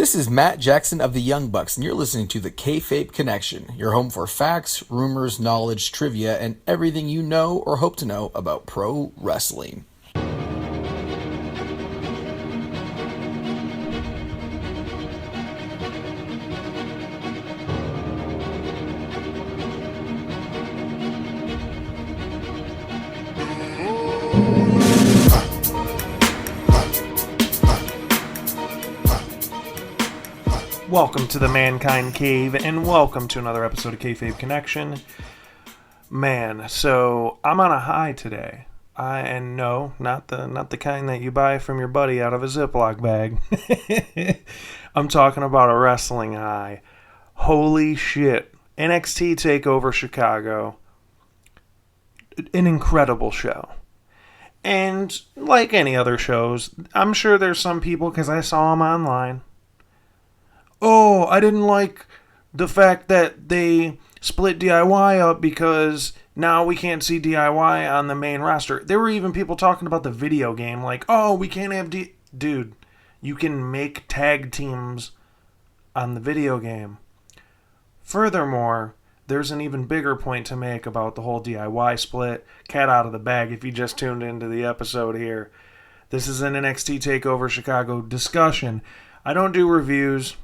This is Matt Jackson of the Young Bucks, and you're listening to the Kayfabe Connection, your home for facts, rumors, knowledge, trivia, and everything you know or hope to know about pro wrestling. Welcome to the Mankind Cave, and welcome to another episode of Kayfabe Connection. Man, so I'm on a high today. And no, not the kind that you buy from your buddy out of a Ziploc bag. I'm talking about a wrestling high. Holy shit. NXT Takeover Chicago. An incredible show. And like any other shows, I'm sure there's some people, because I saw them online. Oh, I didn't like the fact that they split DIY up because now we can't see DIY on the main roster. There were even people talking about the video game, like, oh, we can't have Dude, you can make tag teams on the video game. Furthermore, there's an even bigger point to make about the whole DIY split. Cat out of the bag if you just tuned into the episode here. This is an NXT Takeover Chicago discussion. I don't do reviews.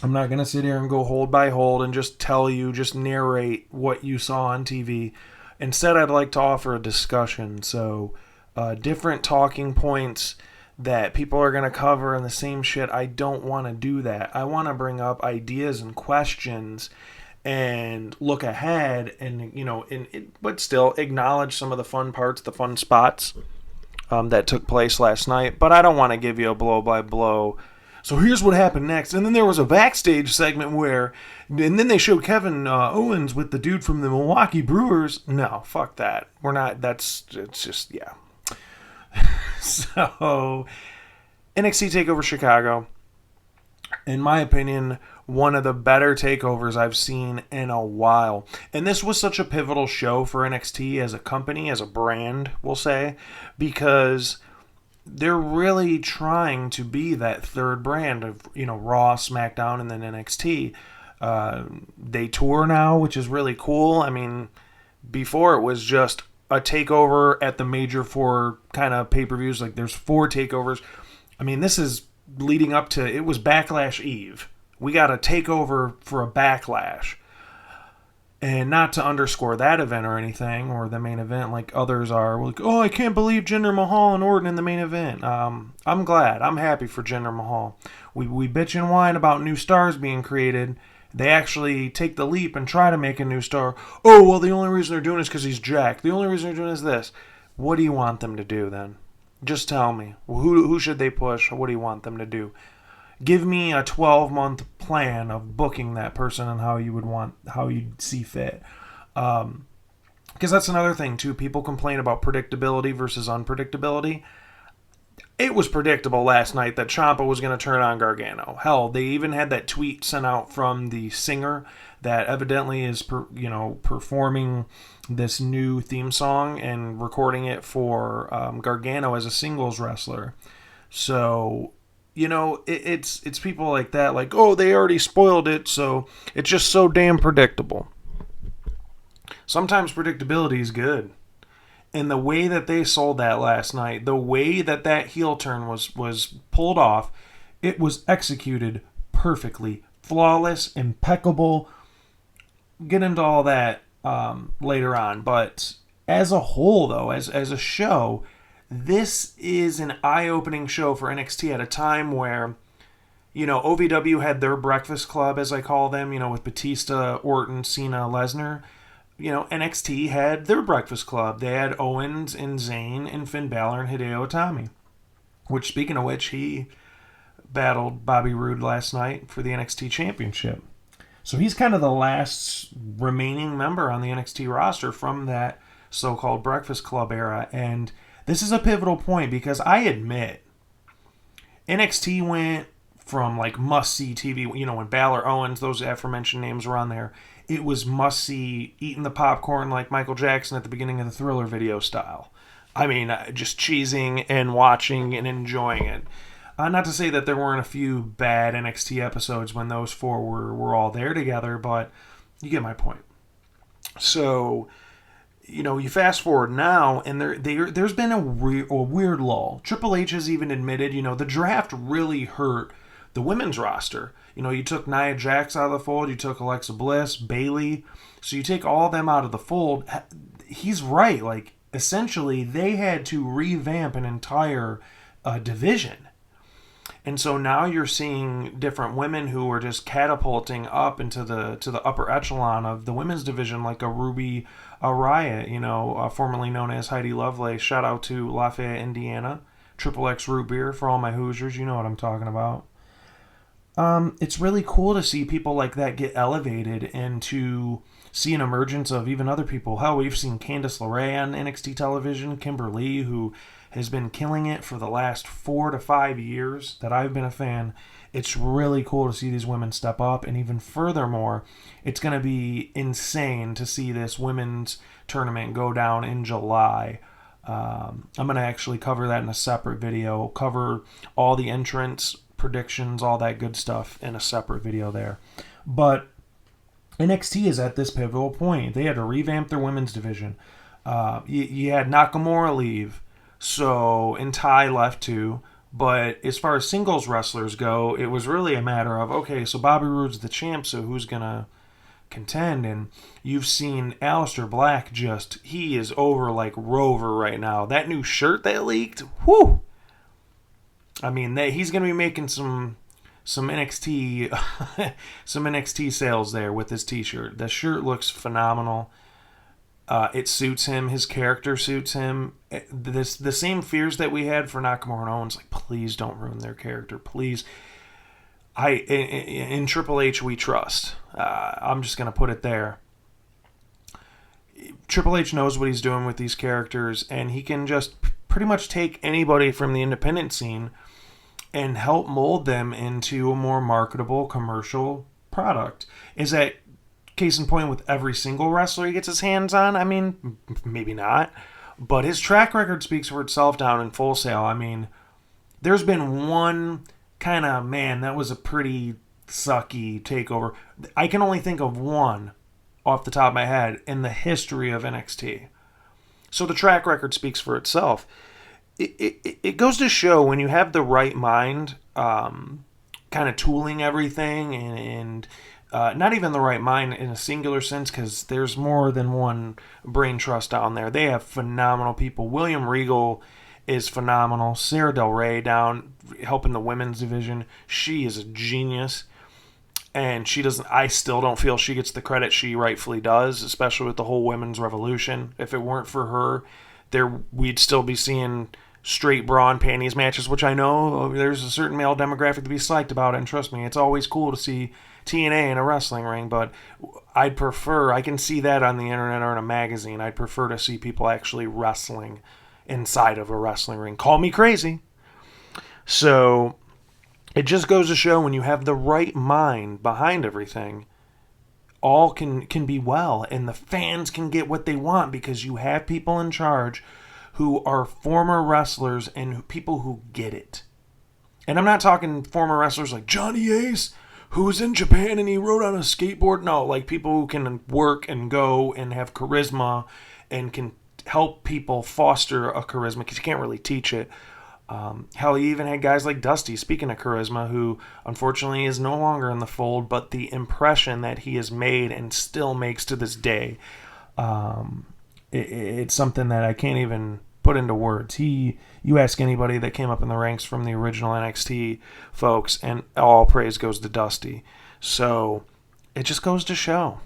I'm not going to sit here and go hold by hold and just tell you, just narrate what you saw on TV. Instead, I'd like to offer a discussion. So, different talking points that people are going to cover and the same shit. I don't want to do that. I want to bring up ideas and questions and look ahead and, but still acknowledge some of the fun parts, the fun spots that took place last night. But I don't want to give you a blow-by-blow. So here's what happened next. And then there was a backstage segment and then they showed Kevin Owens with the dude from the Milwaukee Brewers. No, fuck that. It's just, yeah. So, NXT TakeOver Chicago, in my opinion, one of the better takeovers I've seen in a while. And this was such a pivotal show for NXT as a company, as a brand, we'll say, because they're really trying to be that third brand of, Raw, SmackDown, and then NXT. They tour now, which is really cool. I mean, before it was just a takeover at the major four kind of pay-per-views. Like, there's 4 takeovers. I mean, this is leading up to, it was Backlash Eve. We got a takeover for a Backlash. And not to underscore that event or anything, or the main event like others are. Like, oh, I can't believe Jinder Mahal and Orton in the main event. I'm glad. I'm happy for Jinder Mahal. We bitch and whine about new stars being created. They actually take the leap and try to make a new star. Oh, well, the only reason they're doing it is because he's Jack. The only reason they're doing it is this. What do you want them to do then? Just tell me. Who should they push? What do you want them to do? Give me a 12-month plan of booking that person and how you'd see fit. Because that's another thing, too. People complain about predictability versus unpredictability. It was predictable last night that Ciampa was going to turn on Gargano. Hell, they even had that tweet sent out from the singer that evidently is, performing this new theme song and recording it for Gargano as a singles wrestler. So, it's people like that, like, oh, they already spoiled it, so it's just so damn predictable. Sometimes predictability is good. And the way that they sold that last night, the way that heel turn was pulled off, it was executed perfectly. Flawless, impeccable. Get into all that later on. But as a whole, though, as a show, this is an eye-opening show for NXT at a time where, OVW had their Breakfast Club, as I call them, with Batista, Orton, Cena, Lesnar. NXT had their Breakfast Club. They had Owens and Zayn and Finn Balor and Hideo Itami. Which, speaking of which, he battled Bobby Roode last night for the NXT Championship. So he's kind of the last remaining member on the NXT roster from that so-called Breakfast Club era. And this is a pivotal point because I admit NXT went from like must-see TV, when Balor, Owens, those aforementioned names were on there. It was must-see, eating the popcorn like Michael Jackson at the beginning of the Thriller video style. I mean, just cheesing and watching and enjoying it. Not to say that there weren't a few bad NXT episodes when those four were all there together, but you get my point. So, you fast forward now, and there's been a weird lull. Triple H has even admitted, the draft really hurt the women's roster. You took Nia Jax out of the fold, you took Alexa Bliss, Bayley, so you take all of them out of the fold. He's right. Like, essentially, they had to revamp an entire division. And so now you're seeing different women who are just catapulting up into the upper echelon of the women's division, like a Ruby Riott, formerly known as Heidi Lovelace. Shout out to Lafayette, Indiana. Triple X root beer for all my Hoosiers. You know what I'm talking about. It's really cool to see people like that get elevated and to see an emergence of even other people. Hell, we've seen Candice LeRae on NXT television, Kimber Lee, who has been killing it for the last 4 to 5 years that I've been a fan. It's really cool to see these women step up, and even furthermore, it's going to be insane to see this women's tournament go down in July. I'm going to actually cover that in a separate video, cover all the entrants, predictions, all that good stuff in a separate video there. But NXT is at this pivotal point. They had to revamp their women's division. You had Nakamura leave, and Ty left too. But as far as singles wrestlers go, it was really a matter of, okay, so Bobby Roode's the champ, so who's going to contend? And you've seen Aleister Black he is over like Rover right now. That new shirt that leaked, whew! I mean, he's going to be making some NXT some NXT sales there with his t-shirt. The shirt looks phenomenal. It suits him. His character suits him. The same fears that we had for Nakamura and Owens, like, please don't ruin their character. Please. In Triple H, we trust. I'm just going to put it there. Triple H knows what he's doing with these characters, and he can just pretty much take anybody from the independent scene and help mold them into a more marketable commercial product. Is that case in point with every single wrestler he gets his hands on? I mean, maybe not. But his track record speaks for itself down in Full Sail. I mean, there's been one kind of, man, that was a pretty sucky takeover. I can only think of one off the top of my head in the history of NXT. So the track record speaks for itself. It goes to show when you have the right mind, kind of tooling everything, and not even the right mind in a singular sense, because there's more than one brain trust down there. They have phenomenal people. William Regal is phenomenal. Sarah Del Rey down helping the women's division. She is a genius. And I still don't feel she gets the credit she rightfully does, especially with the whole women's revolution. If it weren't for her, we'd still be seeing straight bra and panties matches, which I know there's a certain male demographic to be psyched about, and trust me, it's always cool to see TNA in a wrestling ring, but I can see that on the internet or in a magazine. I'd prefer to see people actually wrestling inside of a wrestling ring. Call me crazy. So it just goes to show when you have the right mind behind everything, all can be well, and the fans can get what they want because you have people in charge who are former wrestlers and people who get it. And I'm not talking former wrestlers like Johnny Ace, who was in Japan and he rode on a skateboard. No, like people who can work and go and have charisma and can help people foster a charisma, because you can't really teach it. Hell, you even had guys like Dusty, speaking of charisma, who unfortunately is no longer in the fold, but the impression that he has made and still makes to this day, it's something that I can't even put into words. You ask anybody that came up in the ranks from the original NXT folks, and all praise goes to Dusty. So it just goes to show,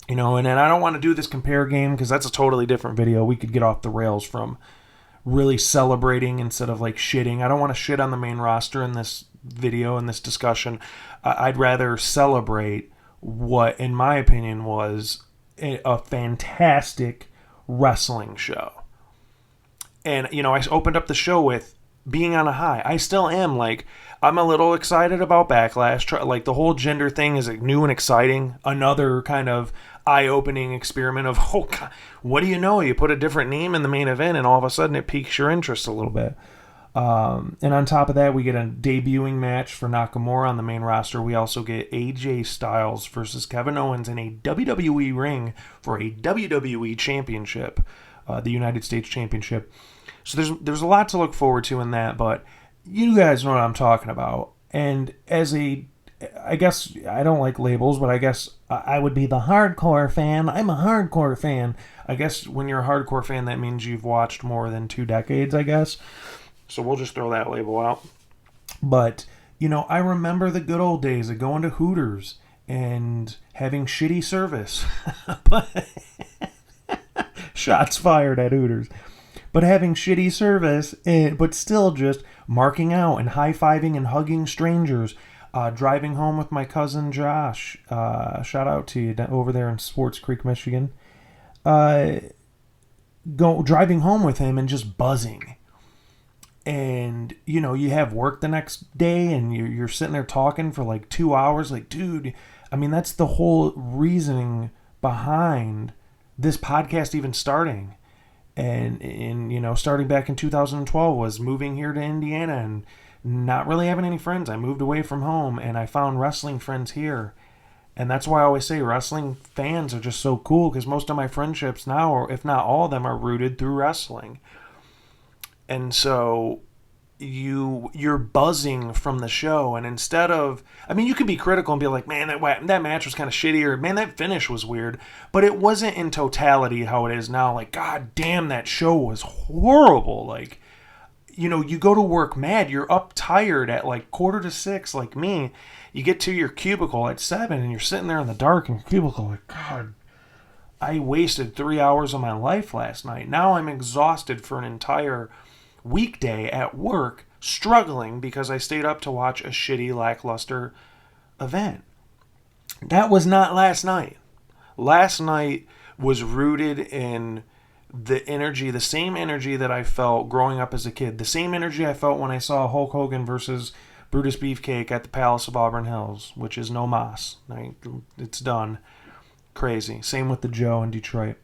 and I don't want to do this compare game because that's a totally different video. We could get off the rails from really celebrating instead of like shitting. I don't want to shit on the main roster in this video, in this discussion. I'd rather celebrate what, in my opinion, was a fantastic wrestling show. And, I opened up the show with being on a high. I still am. Like, I'm a little excited about Backlash. Like, the whole gender thing is like new and exciting. Another kind of eye-opening experiment of, oh, God, what do you know? You put a different name in the main event, and all of a sudden it piques your interest a little bit. And on top of that, we get a debuting match for Nakamura on the main roster. We also get AJ Styles versus Kevin Owens in a WWE ring for a WWE championship, the United States Championship. So there's a lot to look forward to in that, but you guys know what I'm talking about. And I guess I don't like labels, but I guess I would be the hardcore fan. I'm a hardcore fan. I guess when you're a hardcore fan, that means you've watched more than 2 decades, I guess. So we'll just throw that label out. But, I remember the good old days of going to Hooters and having shitty service. But shots fired at Hooters. But having shitty service, but still just marking out and high-fiving and hugging strangers. Driving home with my cousin Josh. Shout out to you over there in Swartz Creek, Michigan. Driving home with him and just buzzing. And, you have work the next day and you're sitting there talking for like 2 hours. Like, dude, I mean, that's the whole reasoning behind this podcast even starting. And starting back in 2012 was moving here to Indiana and not really having any friends. I moved away from home and I found wrestling friends here. And that's why I always say wrestling fans are just so cool, because most of my friendships now, or if not all of them, are rooted through wrestling. And so you're buzzing from the show, and instead of, you could be critical and be like, man, that match was kind of shitty, or man, that finish was weird, but it wasn't in totality how it is now. Like, god damn, that show was horrible. Like, you go to work mad, you're up tired at like 5:45, like me. You get to your cubicle at 7 and you're sitting there in the dark in your cubicle like, god, I wasted 3 hours of my life last night. Now I'm exhausted for an entire weekday at work, struggling because I stayed up to watch a shitty, lackluster event. That was not last night. Last night was rooted in the energy, the same energy that I felt growing up as a kid, the same energy I felt when I saw Hulk Hogan versus Brutus Beefcake at the Palace of Auburn Hills, which is no mas. It's done. Crazy. Same with the Joe in Detroit.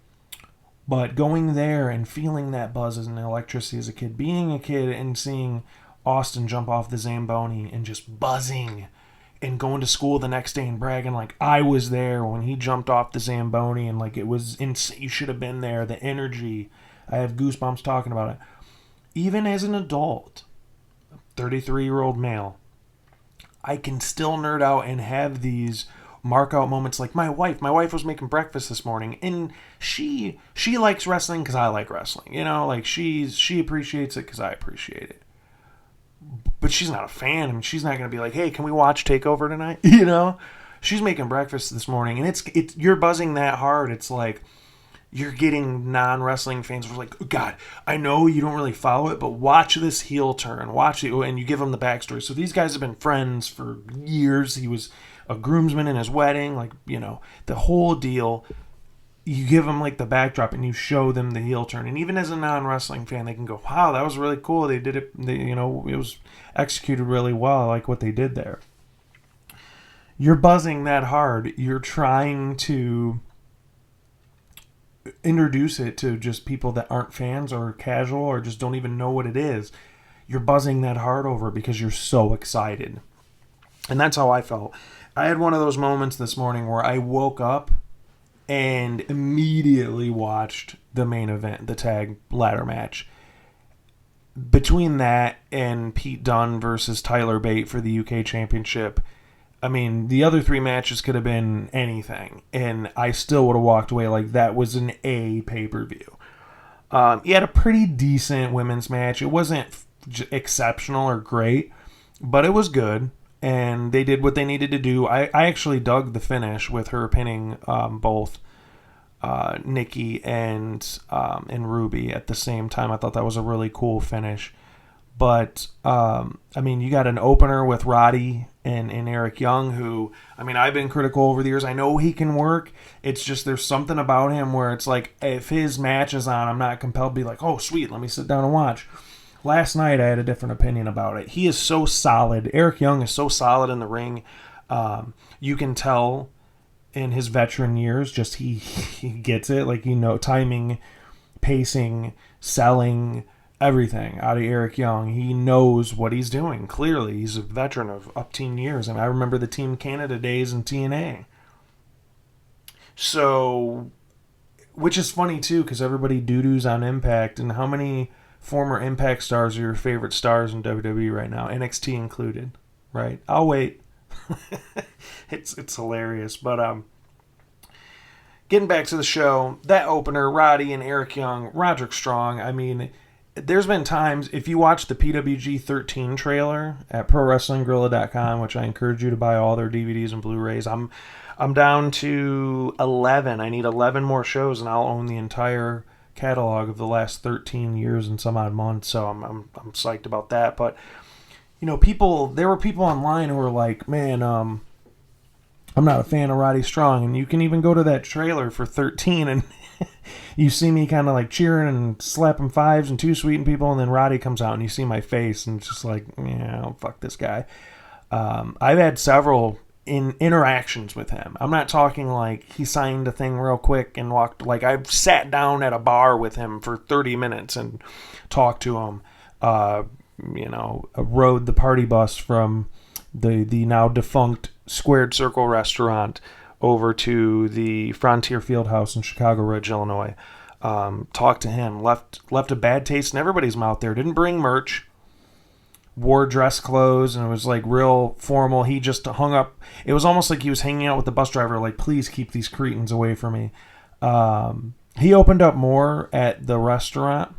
But going there and feeling that buzz and electricity as a kid, being a kid and seeing Austin jump off the Zamboni and just buzzing, and going to school the next day and bragging like I was there when he jumped off the Zamboni, and like it was insane. You should have been there. The energy. I have goosebumps talking about it. Even as an adult, 33-year-old male, I can still nerd out and have these mark out moments. Like my wife was making breakfast this morning, and she likes wrestling because I like wrestling. Like she appreciates it because I appreciate it. But she's not a fan. I mean, she's not going to be like, hey, can we watch Takeover tonight? She's making breakfast this morning, and it's you're buzzing that hard. It's like you're getting non-wrestling fans who are like, God, I know you don't really follow it, but watch this heel turn. Watch it, and you give them the backstory. So these guys have been friends for years. He was a groomsman in his wedding, like, the whole deal. You give them like the backdrop and you show them the heel turn. And even as a non-wrestling fan, they can go, wow, that was really cool. They did it, it was executed really well. I like what they did there. You're buzzing that hard. You're trying to introduce it to just people that aren't fans or casual or just don't even know what it is. You're buzzing that hard over it because you're so excited. And that's how I felt. I had one of those moments this morning where I woke up and immediately watched the main event, the tag ladder match. Between that and Pete Dunne versus Tyler Bate for the UK Championship, the other 3 matches could have been anything, and I still would have walked away like that was an A pay-per-view. You had a pretty decent women's match. It wasn't exceptional or great, but it was good. And they did what they needed to do. I actually dug the finish with her pinning both Nikki and Ruby at the same time. I thought that was a really cool finish. But, you got an opener with Roddy and Eric Young, who, I've been critical over the years. I know he can work. It's just there's something about him where it's like, if his match is on, I'm not compelled to be like, oh, sweet, let me sit down and watch. Last night, I had a different opinion about it. He is so solid. Eric Young is so solid in the ring. You can tell in his veteran years, just he gets it. Like, timing, pacing, selling, everything out of Eric Young. He knows what he's doing. Clearly, he's a veteran of up teen years. I remember the Team Canada days in TNA. So, which is funny too, because everybody doo-doos on Impact, and how many former Impact stars are your favorite stars in WWE right now, NXT included, right? I'll wait. It's hilarious, but getting back to the show, that opener, Roddy and Eric Young, Roderick Strong. I mean, there's been times, if you watch the PWG 13 trailer at ProWrestlingGorilla.com, which I encourage you to buy all their DVDs and Blu-rays, I'm down to 11. I need 11 more shows, and I'll own the entire catalog of the last 13 years and some odd months. So I'm psyched about that. But you know, there were people online who were like, "Man, I'm not a fan of Roddy Strong," and you can even go to that trailer for 13 and you see me kind of like cheering and slapping fives and too sweeting people, and then Roddy comes out and you see my face and it's just like, yeah, fuck this guy. I've had several interactions with him. I'm not talking like he signed a thing real quick and walked. Like, I've sat down at a bar with him for 30 minutes and talked to him. Rode the party bus from the now defunct Squared Circle restaurant over to the Frontier Fieldhouse in Chicago Ridge, Illinois. Talked to him. Left a bad taste in everybody's mouth there. Didn't bring merch. Wore dress clothes, and it was like real formal. He just hung up. It was almost like he was hanging out with the bus driver, like, please keep these cretins away from me. He opened up more at the restaurant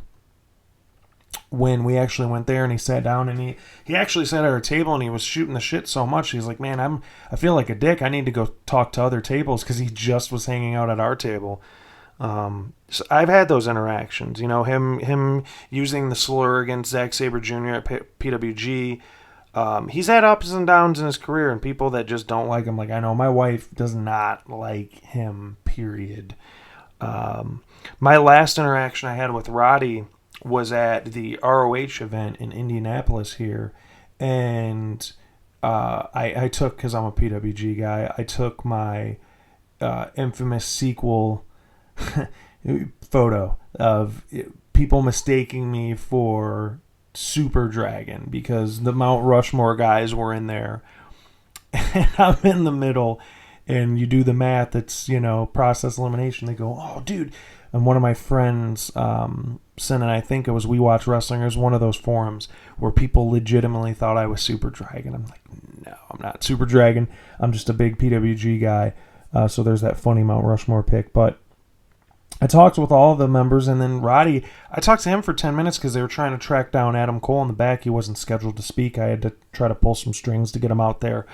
when we actually went there, and he sat down, and he actually sat at our table, and he was shooting the shit so much. He's like, man, I feel like a dick. I need to go talk to other tables, because he just was hanging out at our table. So I've had those interactions, you know, him using the slur against Zack Sabre Jr. at PWG. He's had ups and downs in his career, and people that just don't like him. Like, I know my wife does not like him, period. My last interaction I had with Roddy was at the ROH event in Indianapolis here, and I took, because I'm a PWG guy, I took my infamous sequel photo of people mistaking me for Super Dragon because the Mount Rushmore guys were in there, and I'm in the middle, and you do the math, it's, you know, process elimination. They go, oh, dude. And one of my friends sent, and I think it was We Watch Wrestling, it was one of those forums where people legitimately thought I was Super Dragon. I'm like, no, I'm not Super Dragon. I'm just a big PWG guy. So there's that funny Mount Rushmore pick. But I talked with all the members, and then Roddy, I talked to him for 10 minutes because they were trying to track down Adam Cole in the back. He wasn't scheduled to speak. I had to try to pull some strings to get him out there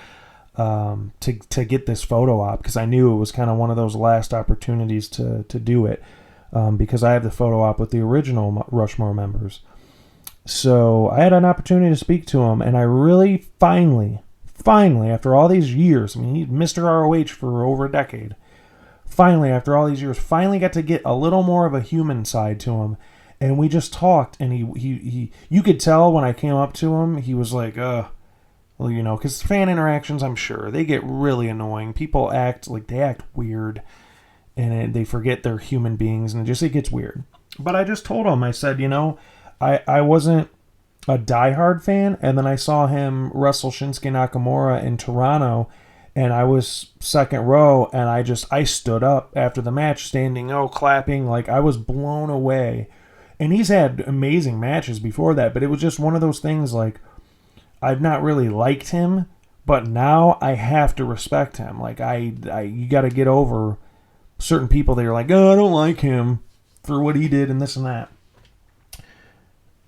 to get this photo op, because I knew it was kind of one of those last opportunities to do it, because I have the photo op with the original Rushmore members. So I had an opportunity to speak to him, and I really finally, after all these years, I mean, he's Mr. ROH for over a decade, finally, after all these years, finally got to get a little more of a human side to him. And we just talked, and he you could tell when I came up to him, he was like, well, you know, because fan interactions, I'm sure, they get really annoying. People act weird, and they forget they're human beings, and it gets weird. But I just told him, I said, you know, I wasn't a diehard fan, and then I saw him wrestle Shinsuke Nakamura in Toronto, and I was second row, and I stood up after the match, standing, clapping, like I was blown away. And he's had amazing matches before that, but it was just one of those things, like, I've not really liked him, but now I have to respect him. Like, you got to get over certain people that are like, oh, I don't like him for what he did and this and that.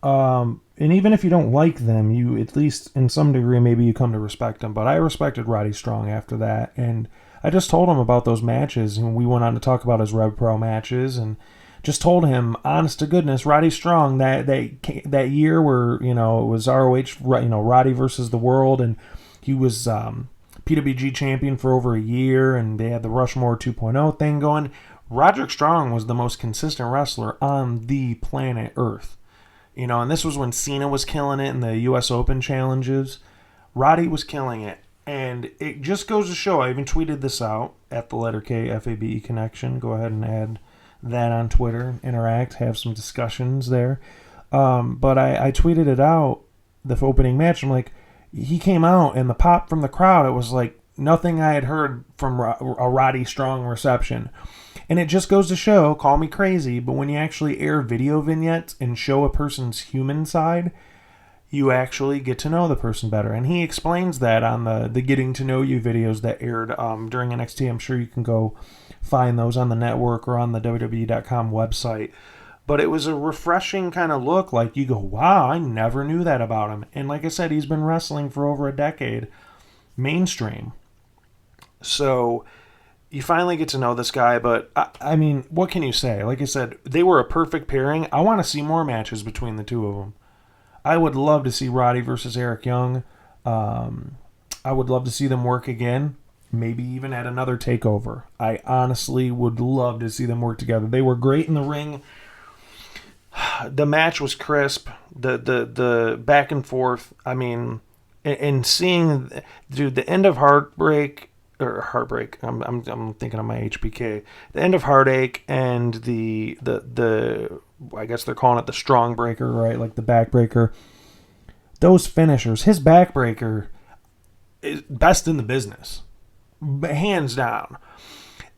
And even if you don't like them, you, at least in some degree, maybe you come to respect them. But I respected Roddy Strong after that, and I just told him about those matches, and we went on to talk about his Rev Pro matches, and just told him, honest to goodness, Roddy Strong, that year where, you know, it was ROH, you know, Roddy versus the World, and he was PWG champion for over a year, and they had the Rushmore 2.0 thing going. Roderick Strong was the most consistent wrestler on the planet Earth. You know, and this was when Cena was killing it in the U.S. Open challenges. Roddy was killing it. And it just goes to show, I even tweeted this out at the letter Kfabe Connection. Go ahead and add that on Twitter. Interact, have some discussions there. But I tweeted it out, the opening match. I'm like, he came out and the pop from the crowd, it was like nothing I had heard from a Roddy Strong reception. And it just goes to show, call me crazy, but when you actually air video vignettes and show a person's human side, you actually get to know the person better. And he explains that on the Getting to Know You videos that aired during NXT. I'm sure you can go find those on the network or on the WWE.com website. But it was a refreshing kind of look. Like, you go, wow, I never knew that about him. And like I said, he's been wrestling for over a decade, mainstream. So you finally get to know this guy. But, I mean, what can you say? Like I said, they were a perfect pairing. I want to see more matches between the two of them. I would love to see Roddy versus Eric Young. I would love to see them work again, maybe even at another takeover. I honestly would love to see them work together. They were great in the ring. The match was crisp. The back and forth. I mean, and seeing, dude, the end of Heartbreak. I'm thinking of my HBK. The end of Heartache and the I guess they're calling it the Strong Breaker, right? Like the backbreaker. Those finishers, his backbreaker is best in the business, hands down.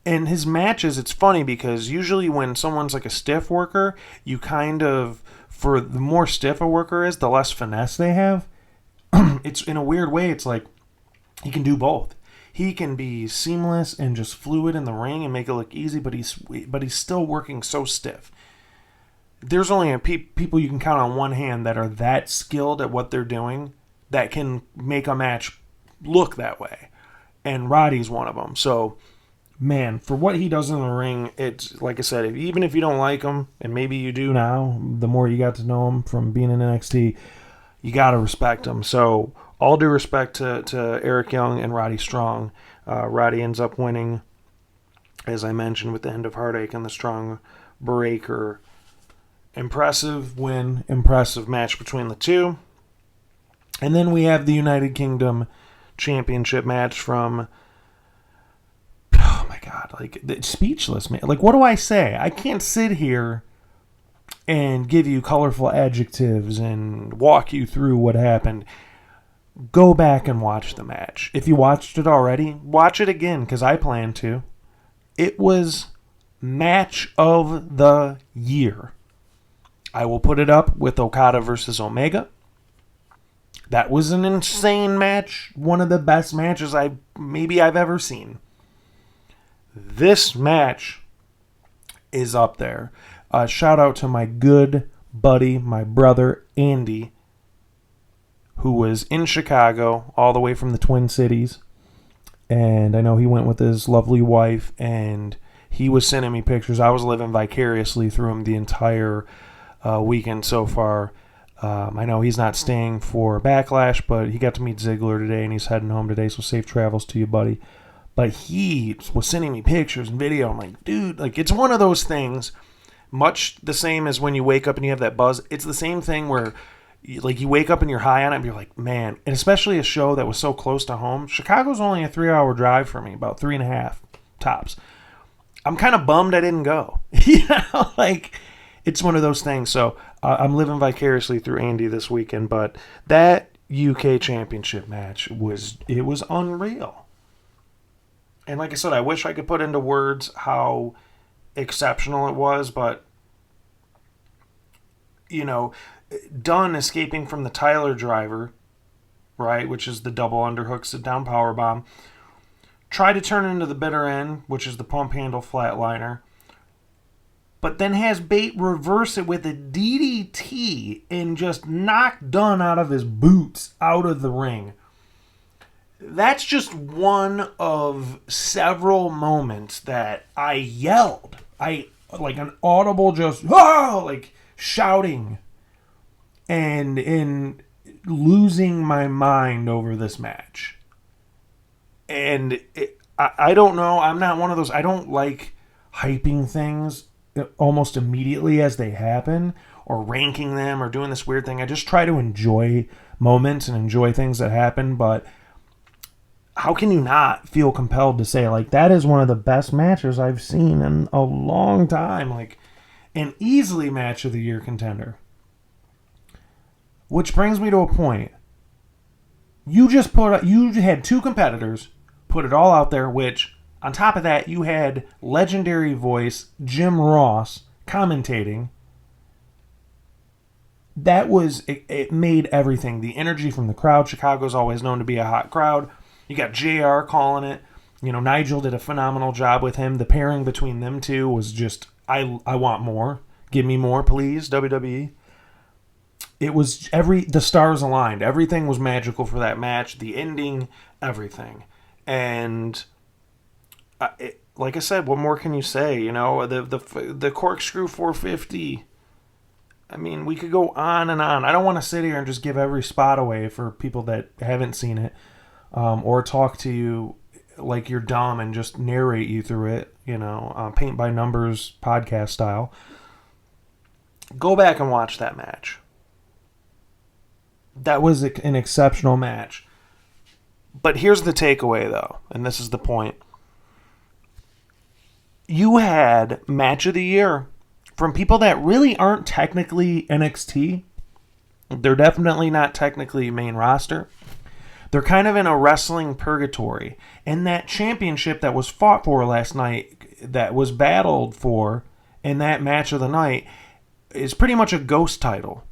And his matches, it's funny because usually when someone's like a stiff worker, you kind of, for the more stiff a worker is, the less finesse they have. It's in a weird way, it's like he can do both. He can be seamless and just fluid in the ring and make it look easy, but he's still working so stiff. There's only people you can count on one hand that are that skilled at what they're doing that can make a match look that way. And Roddy's one of them. So, man, for what he does in the ring, it's, like I said, even if you don't like him, and maybe you do now, the more you got to know him from being in NXT, you got to respect him. So, all due respect to Eric Young and Roddy Strong. Roddy ends up winning, as I mentioned, with the end of Heartache and the Strong Breaker. Impressive win, impressive match between the two. And then we have the United Kingdom Championship match from, oh my God, like, speechless, man. Like, what do I say? I can't sit here and give you colorful adjectives and walk you through what happened. Go back and watch the match. If you watched it already, watch it again, because I plan to. It was match of the year. I will put it up with Okada versus Omega. That was an insane match. One of the best matches I've ever seen. This match is up there. Shout out to my good buddy, my brother, Andy, who was in Chicago, all the way from the Twin Cities. And I know he went with his lovely wife, and he was sending me pictures. I was living vicariously through him the entire weekend so far. I know he's not staying for Backlash, but he got to meet Ziggler today, and he's heading home today, so safe travels to you, buddy. But he was sending me pictures and video. I'm like, dude, like, it's one of those things, much the same as when you wake up and you have that buzz. It's the same thing where you wake up and you're high on it and you're like, man, and especially a show that was so close to home. Chicago's only a 3-hour drive for me, about 3.5 tops. I'm kind of bummed I didn't go. Like, it's one of those things. So I'm living vicariously through Andy this weekend, but that UK Championship match was unreal. And like I said, I wish I could put into words how exceptional it was, but Dunne escaping from the Tyler driver, right, which is the double underhook sit down powerbomb, try to turn into the bitter end, which is the pump handle flatliner, but then has Bate reverse it with a DDT and just knock Dunne out of his boots, out of the ring. That's just one of several moments that I yelled. Like an audible just, oh, like shouting and in losing my mind over this match. And I don't know. I'm not one of those. I don't like hyping things almost immediately as they happen or ranking them or doing this weird thing. I just try to enjoy moments and enjoy things that happen, but how can you not feel compelled to say, like, that is one of the best matches I've seen in a long time? Like, an easily match of the year contender. Which brings me to a point. You had two competitors, put it all out there, which, on top of that, you had legendary voice Jim Ross commentating. It made everything. The energy from the crowd. Chicago's always known to be a hot crowd. You got JR calling it. Nigel did a phenomenal job with him. The pairing between them two was just, I want more. Give me more, please, WWE. It was the stars aligned. Everything was magical for that match. The ending, everything. And like I said, what more can you say? The corkscrew 450. I mean, we could go on and on. I don't want to sit here and just give every spot away for people that haven't seen it, or talk to you like you're dumb and just narrate you through it, paint by numbers podcast style. Go back and watch that match. That was an exceptional match. But here's the takeaway, though, and this is the point. You had match of the year from people that really aren't technically NXT. They're definitely not technically main roster. They're kind of in a wrestling purgatory. And that championship that was fought for last night, that was battled for in that match of the night, is pretty much a ghost title.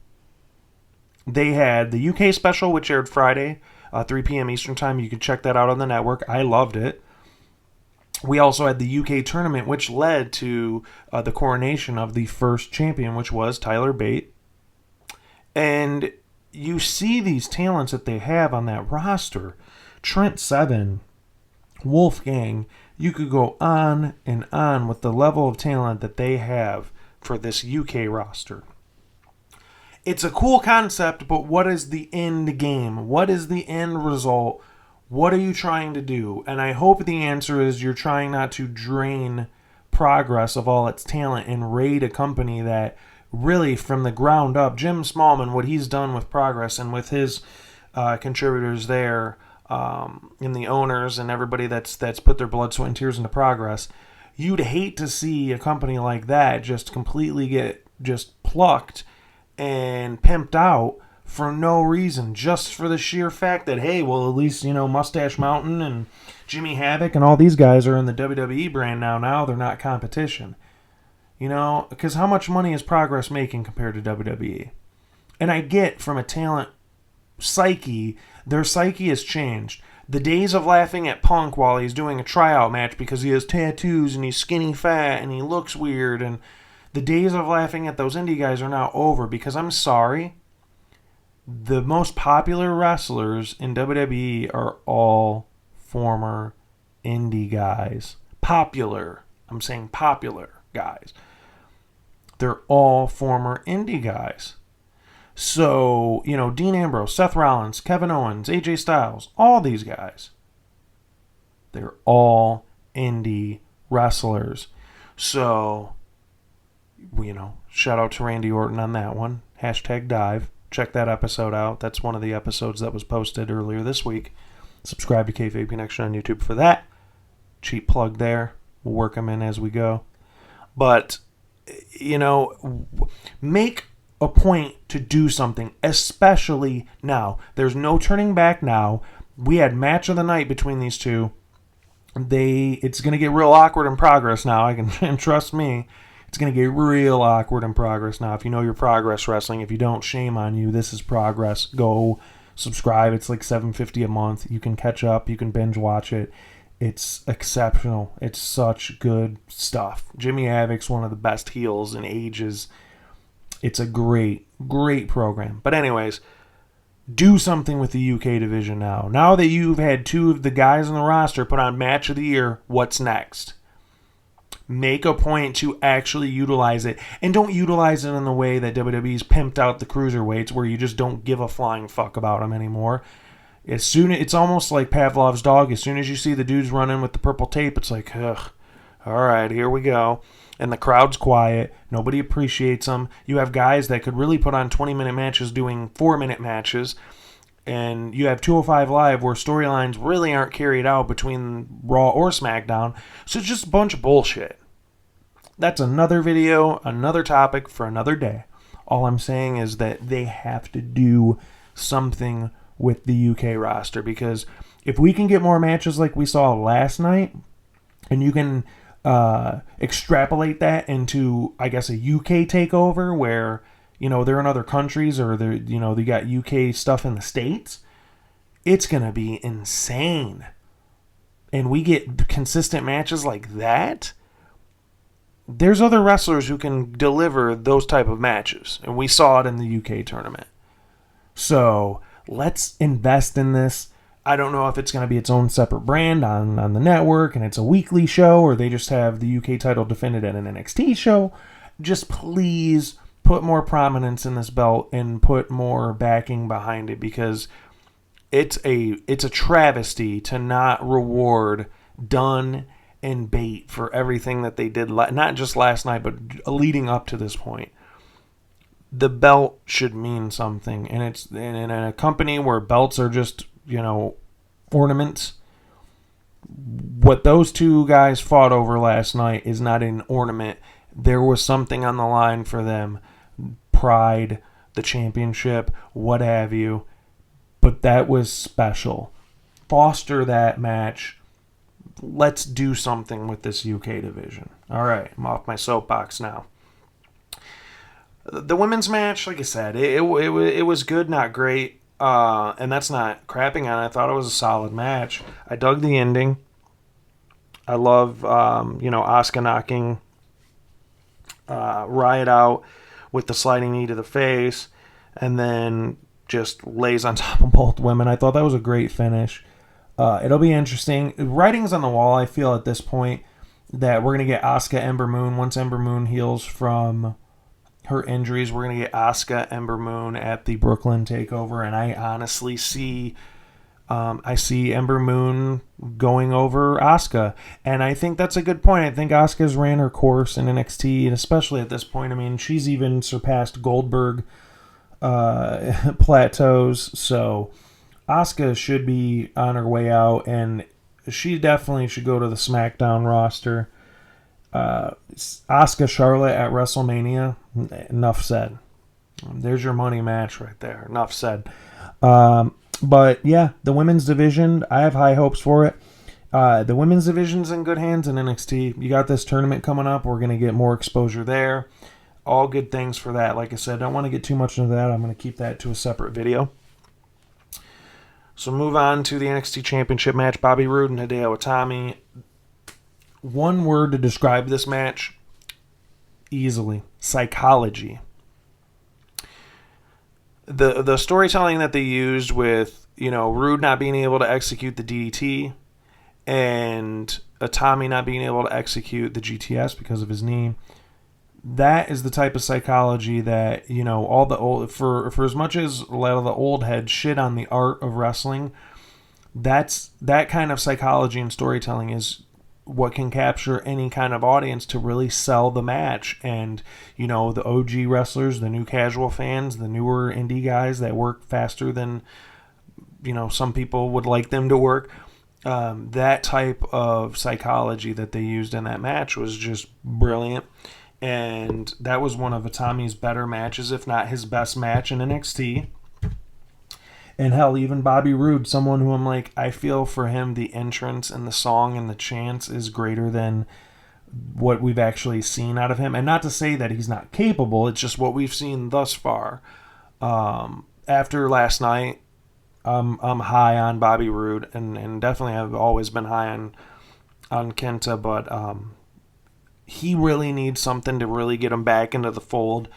They had the UK special, which aired Friday, 3 p.m. Eastern Time. You can check that out on the network. I loved it. We also had the UK tournament, which led to the coronation of the first champion, which was Tyler Bate. And you see these talents that they have on that roster. Trent Seven, Wolfgang. You could go on and on with the level of talent that they have for this UK roster. It's a cool concept, but what is the end game? What is the end result? What are you trying to do? And I hope the answer is you're trying not to drain Progress of all its talent and raid a company that really, from the ground up, Jim Smallman, what he's done with Progress and with his contributors there, and the owners and everybody that's put their blood, sweat, and tears into Progress, you'd hate to see a company like that just completely get just plucked and pimped out for no reason, just for the sheer fact that, hey, well, at least, Mustache Mountain and Jimmy Havoc and all these guys are in the WWE brand now. Now they're not competition. Because how much money is Progress making compared to WWE? And I get from a talent psyche, their psyche has changed. The days of laughing at Punk while he's doing a tryout match because he has tattoos and he's skinny fat and he looks weird, and the days of laughing at those indie guys are now over, because I'm sorry, the most popular wrestlers in WWE are all former indie guys. Popular. I'm saying popular guys. They're all former indie guys. So, Dean Ambrose, Seth Rollins, Kevin Owens, AJ Styles, all these guys, they're all indie wrestlers. So, shout out to Randy Orton on that one. #dive. Check that episode out. That's one of the episodes that was posted earlier this week. Subscribe to Kayfabe Connection on YouTube for that. Cheap plug there. We'll work them in as we go. But, make a point to do something, especially now. There's no turning back now. We had match of the night between these two. It's going to get real awkward in Progress now. And trust me, it's going to get real awkward in Progress now. If you know your Progress Wrestling, if you don't, shame on you. This is Progress. Go subscribe. It's like $7.50 a month. You can catch up. You can binge watch it. It's exceptional. It's such good stuff. Jimmy Havoc's one of the best heels in ages. It's a great, great program. But anyways, do something with the UK division now. Now that you've had two of the guys on the roster put on match of the year, what's next? Make a point to actually utilize it. And don't utilize it in the way that WWE's pimped out the cruiserweights, where you just don't give a flying fuck about them anymore. It's almost like Pavlov's dog. As soon as you see the dudes running with the purple tape, it's like, ugh, all right, here we go. And the crowd's quiet. Nobody appreciates them. You have guys that could really put on 20-minute matches doing 4-minute matches. And you have 205 Live where storylines really aren't carried out between Raw or SmackDown. So it's just a bunch of bullshit. That's another video, another topic for another day. All I'm saying is that they have to do something with the UK roster, because if we can get more matches like we saw last night, and you can extrapolate that into, I guess, a UK takeover where, they're in other countries, or they got UK stuff in the States, it's going to be insane. And we get consistent matches like that, there's other wrestlers who can deliver those type of matches. And we saw it in the UK tournament. So let's invest in this. I don't know if it's going to be its own separate brand on the network and it's a weekly show, or they just have the UK title defended at an NXT show. Just please put more prominence in this belt and put more backing behind it, because it's a travesty to not reward Dunne and Bate for everything that they did, not just last night, but leading up to this point. The belt should mean something, and it's in a company where belts are just, ornaments. What those two guys fought over last night is not an ornament. There was something on the line for them. Pride, the championship, what have you. But that was special. Foster that match. Let's do something with this UK division. All right, I'm off my soapbox now. The women's match, like I said, it was good, not great. And that's not crapping on it. I thought it was a solid match. I dug the ending. I love, Asuka knocking Riot out with the sliding knee to the face, and then just lays on top of both women. I thought that was a great finish. It'll be interesting. Writing's on the wall, I feel, at this point, that we're going to get Asuka Ember Moon. Once Ember Moon heals from her injuries, we're going to get Asuka Ember Moon at the Brooklyn Takeover, and I honestly see Ember Moon going over Asuka, and I think that's a good point. I think Asuka's ran her course in NXT, and especially at this point, I mean, she's even surpassed Goldberg plateaus, so Asuka should be on her way out, and she definitely should go to the SmackDown roster. Asuka Charlotte at WrestleMania, enough said. There's your money match right there. Enough said. But yeah, the women's division, I have high hopes for it. The women's division's in good hands in NXT. You got this tournament coming up. We're going to get more exposure there. All good things for that. Like I said, I don't want to get too much into that. I'm going to keep that to a separate video. So move on to the NXT Championship match. Bobby Roode and Hideo Itami. One word to describe this match, easily: psychology. The storytelling that they used with, Roode not being able to execute the DDT and Itami not being able to execute the GTS because of his knee, that is the type of psychology that, all the old, for as much as a lot of the old heads shit on the art of wrestling, that kind of psychology and storytelling is what can capture any kind of audience to really sell the match. And, the OG wrestlers, the new casual fans, the newer indie guys that work faster than, some people would like them to work. That type of psychology that they used in that match was just brilliant. And that was one of Itami's better matches, if not his best match in NXT. And hell, even Bobby Roode, someone who I'm like, I feel for him, the entrance and the song and the chants is greater than what we've actually seen out of him. And not to say that he's not capable, it's just what we've seen thus far. After last night, I'm high on Bobby Roode, and definitely have always been high on Kenta, but he really needs something to really get him back into the fold,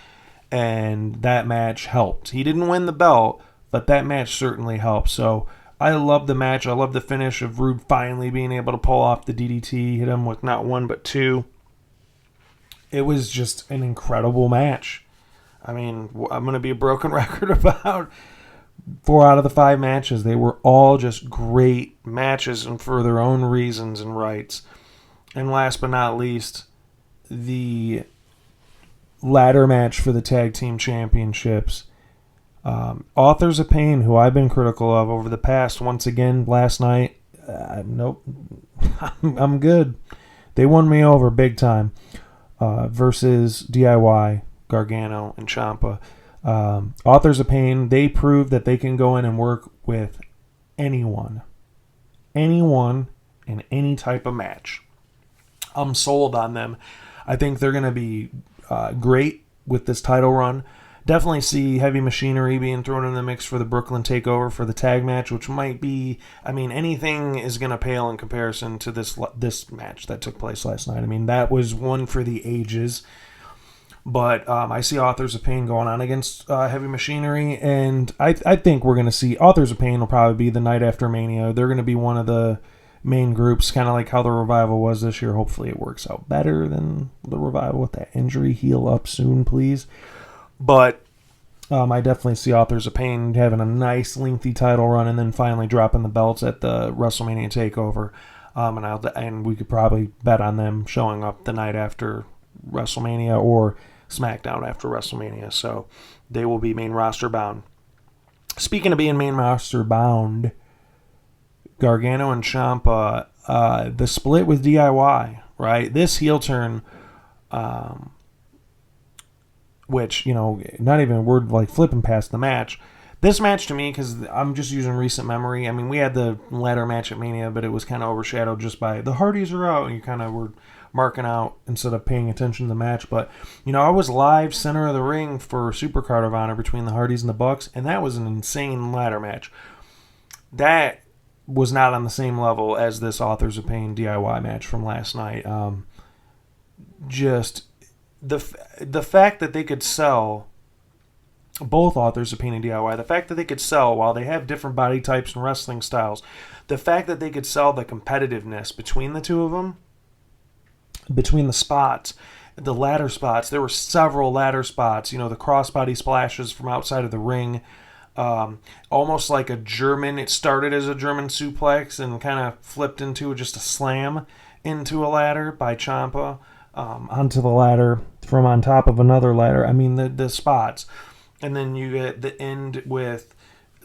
and that match helped. He didn't win the belt, but that match certainly helped. So I love the match. I love the finish of Roode finally being able to pull off the DDT, hit him with not one but two. It was just an incredible match. I mean, I'm going to be a broken record about 4 out of the 5 matches. They were all just great matches, and for their own reasons and rights. And last but not least, the ladder match for the tag team championships. Authors of Pain, who I've been critical of over the past, once again last night, nope, I'm good. They won me over big time. Versus DIY. Gargano and Ciampa. Authors of Pain, they proved that they can go in and work with anyone in any type of match. I'm sold on them. I think they're going to be great with this title run. Definitely see Heavy Machinery being thrown in the mix for the Brooklyn Takeover for the tag match, which might be, I mean, anything is going to pale in comparison to this match that took place last night. I mean, that was one for the ages. But I see Authors of Pain going on against Heavy Machinery, and I think we're going to see Authors of Pain will probably be the night after Mania. They're going to be one of the main groups, kind of like how the Revival was this year. Hopefully it works out better than the Revival with that injury. Heal up soon, please. But I definitely see Authors of Pain having a nice, lengthy title run and then finally dropping the belts at the WrestleMania TakeOver. And we could probably bet on them showing up the night after WrestleMania or SmackDown after WrestleMania. So they will be main roster bound. Speaking of being main roster bound, Gargano and Ciampa, the split with DIY, right? This heel turn, which, you know, not even a word like flipping past the match. This match to me, because I'm just using recent memory, I mean, we had the ladder match at Mania, but it was kind of overshadowed just by the Hardys are out, and you kind of were marking out instead of paying attention to the match. But, you know, I was live center of the ring for Supercard of Honor between the Hardys and the Bucks, and that was an insane ladder match. That was not on the same level as this Authors of Pain DIY match from last night. Just the fact that they could sell both Authors of Pain and DIY, the fact that they could sell, while they have different body types and wrestling styles, the fact that they could sell the competitiveness between the two of them, between the spots, the ladder spots. There were several ladder spots, you know, the crossbody splashes from outside of the ring, almost like a German. It started as a German suplex and kind of flipped into just a slam into a ladder by Ciampa onto the ladder from on top of another ladder. I mean, the spots. And then you get the end with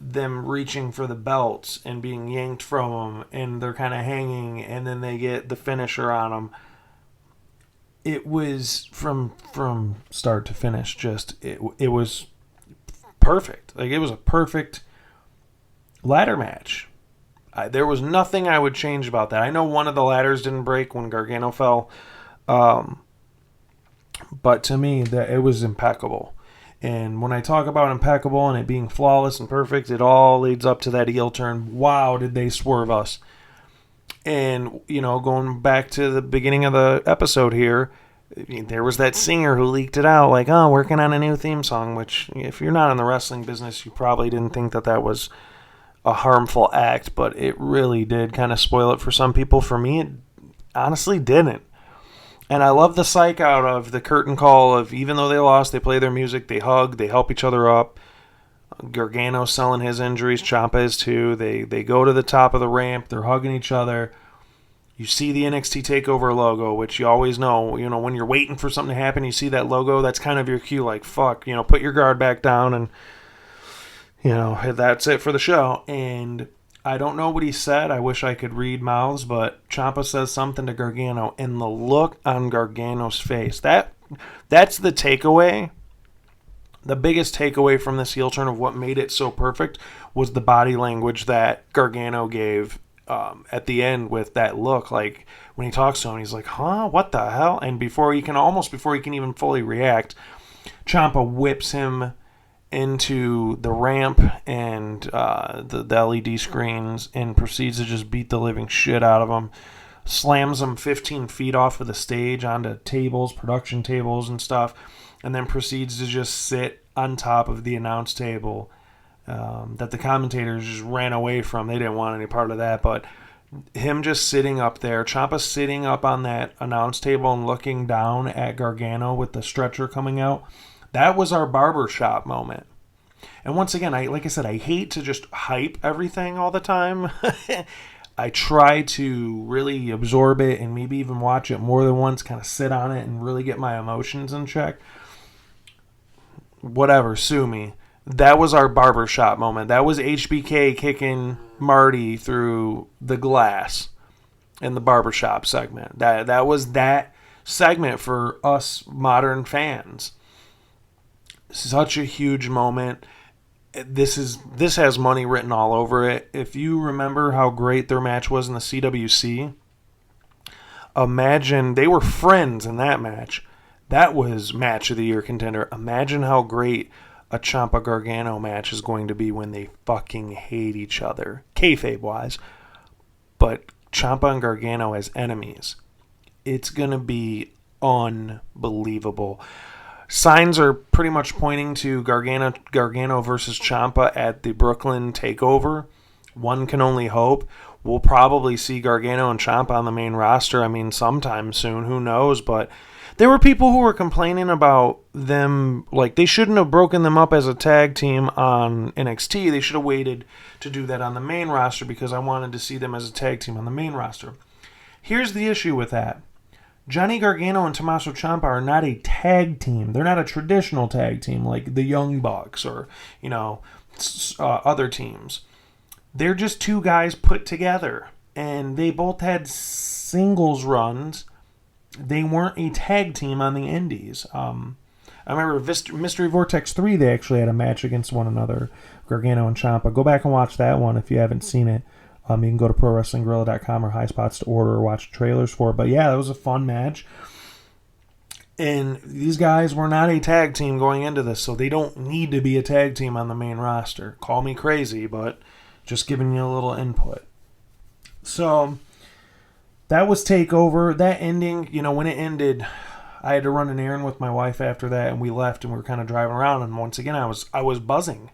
them reaching for the belts and being yanked from them, and they're kind of hanging, and then they get the finisher on them. It was from start to finish, just it was perfect. Like, it was a perfect ladder match. There was nothing I would change about that. I know one of the ladders didn't break when Gargano fell, but to me, that it was impeccable. And when I talk about impeccable and it being flawless and perfect, it all leads up to that heel turn. Wow, did they swerve us. And, you know, going back to the beginning of the episode here, there was that singer who leaked it out, like, oh, working on a new theme song, which, if you're not in the wrestling business, you probably didn't think that was a harmful act, but it really did kind of spoil it for some people. For me, it honestly didn't. And I love the psych out of the curtain call of, even though they lost, they play their music, they hug, they help each other up. Gargano's selling his injuries, Ciampa is too. They go to the top of the ramp, they're hugging each other. You see the NXT Takeover logo, which you always know, you know, when you're waiting for something to happen, you see that logo, that's kind of your cue, like, fuck, you know, put your guard back down, and, you know, that's it for the show. And I don't know what he said. I wish I could read mouths, but Ciampa says something to Gargano, and the look on Gargano's face, that's the takeaway. The biggest takeaway from this heel turn of what made it so perfect was the body language that Gargano gave at the end with that look. Like, when he talks to him, he's like, huh, what the hell? And before he can even fully react, Ciampa whips him into the ramp and the LED screens and proceeds to just beat the living shit out of him. Slams him 15 feet off of the stage onto tables, production tables and stuff, and then proceeds to just sit on top of the announce table that the commentators just ran away from. They didn't want any part of that, but him just sitting up there, Ciampa sitting up on that announce table and looking down at Gargano with the stretcher coming out, that was our barbershop moment. And once again, like I said, I hate to just hype everything all the time. I try to really absorb it and maybe even watch it more than once, kind of sit on it and really get my emotions in check. Whatever, sue me. That was our barbershop moment. That was HBK kicking Marty through the glass in the barbershop segment. That was that segment for us modern fans. Such a huge moment. This has money written all over it. If you remember how great their match was in the CWC, imagine they were friends in that match. That was match of the year contender. Imagine how great a Ciampa Gargano match is going to be when they fucking hate each other, kayfabe wise. But Ciampa and Gargano as enemies, it's gonna be unbelievable. Signs are pretty much pointing to Gargano versus Ciampa at the Brooklyn Takeover. One can only hope. We'll probably see Gargano and Ciampa on the main roster. I mean, sometime soon. Who knows? But there were people who were complaining about them, like they shouldn't have broken them up as a tag team on NXT. They should have waited to do that on the main roster because I wanted to see them as a tag team on the main roster. Here's the issue with that. Johnny Gargano and Tommaso Ciampa are not a tag team. They're not a traditional tag team like the Young Bucks or, other teams. They're just two guys put together. And they both had singles runs. They weren't a tag team on the indies. I remember Mystery Vortex 3, they actually had a match against one another, Gargano and Ciampa. Go back and watch that one if you haven't seen it. You can go to ProWrestlingGorilla.com or High Spots to order or watch trailers for it. But yeah, that was a fun match. And these guys were not a tag team going into this, so they don't need to be a tag team on the main roster. Call me crazy, but just giving you a little input. So that was TakeOver. That ending, when it ended, I had to run an errand with my wife after that, and we left, and we were kind of driving around. And once again, I was buzzing.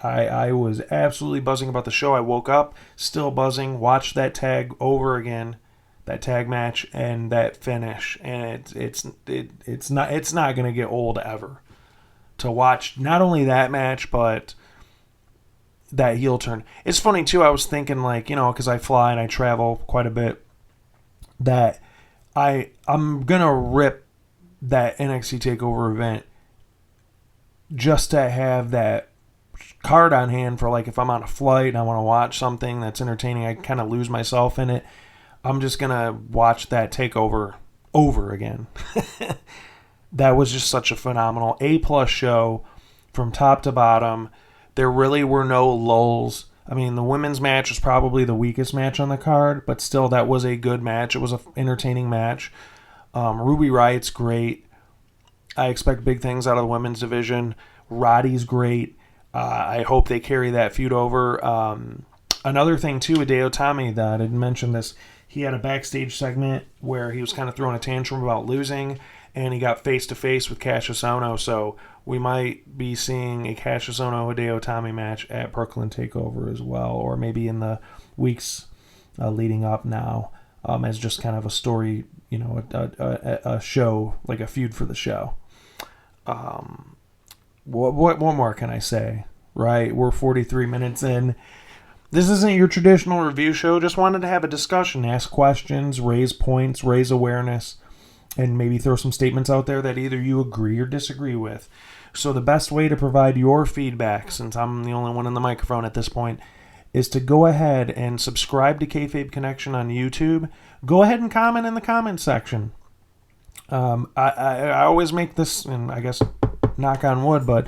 I was absolutely buzzing about the show. I woke up still buzzing, watched that tag over again, that tag match and that finish, and it's not going to get old ever to watch not only that match but that heel turn. It's funny too. I was thinking because I fly and I travel quite a bit, that I'm gonna rip that NXT Takeover event just to have that card on hand for if I'm on a flight and I want to watch something that's entertaining, I kind of lose myself in it. I'm just gonna watch that Takeover over again. That was just such a phenomenal A+ show from top to bottom. There really were no lulls. I mean, the women's match was probably the weakest match on the card, but still, that was a good match. It was an entertaining match. Ruby Riot's great. I expect big things out of the women's division. Roddy's great. I hope they carry that feud over. Another thing, too, with Hideo Itami, that I didn't mention this, he had a backstage segment where he was kind of throwing a tantrum about losing, and he got face-to-face with Cassius Ohno, so we might be seeing a Cassius Ohno-Hideo Itami match at Brooklyn Takeover as well, or maybe in the weeks leading up now, as just kind of a story, a show, like a feud for the show. What more can I say, right? We're 43 minutes in. This isn't your traditional review show. Just wanted to have a discussion, ask questions, raise points, raise awareness, and maybe throw some statements out there that either you agree or disagree with. So the best way to provide your feedback, since I'm the only one in the microphone at this point, is to go ahead and subscribe to Kayfabe Connection on YouTube. Go ahead and comment in the comment section. I always make this, and I guess knock on wood, but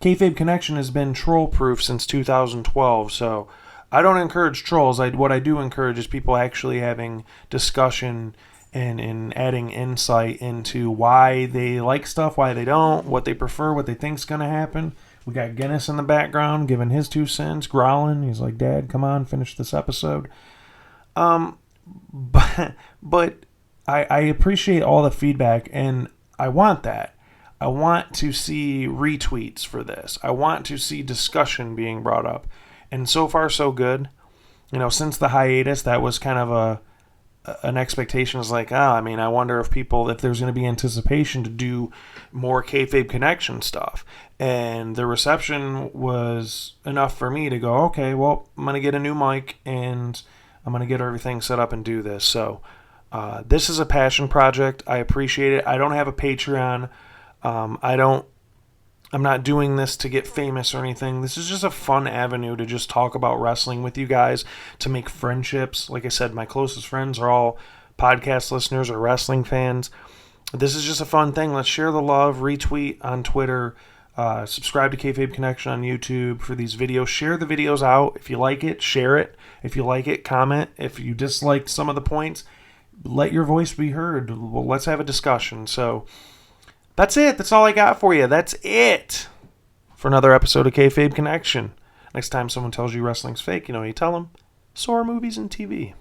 Kayfabe Connection has been troll-proof since 2012, so I don't encourage trolls. What I do encourage is people actually having discussion and adding insight into why they like stuff, why they don't, what they prefer, what they think's going to happen. We got Guinness in the background giving his 2 cents, growling. He's like, Dad, come on, finish this episode. But I appreciate all the feedback, and I want that. I want to see retweets for this. I want to see discussion being brought up. And so far, so good. Since the hiatus, that was kind of an expectation. Is I wonder if there's going to be anticipation to do more Kayfabe Connection stuff. And the reception was enough for me to go, okay, well, I'm going to get a new mic and I'm going to get everything set up and do this. So this is a passion project. I appreciate it. I don't have a Patreon. I'm not doing this to get famous or anything. This is just a fun avenue to just talk about wrestling with you guys, to make friendships. Like I said, my closest friends are all podcast listeners or wrestling fans. This is just a fun thing. Let's share the love, retweet on Twitter, subscribe to Kayfabe Connection on YouTube for these videos. Share the videos out. If you like it, share it. If you like it, comment. If you dislike some of the points, let your voice be heard. Well, let's have a discussion. So that's it. That's all I got for you. That's it for another episode of Kayfabe Connection. Next time someone tells you wrestling's fake, you know what you tell them? So are movies and TV.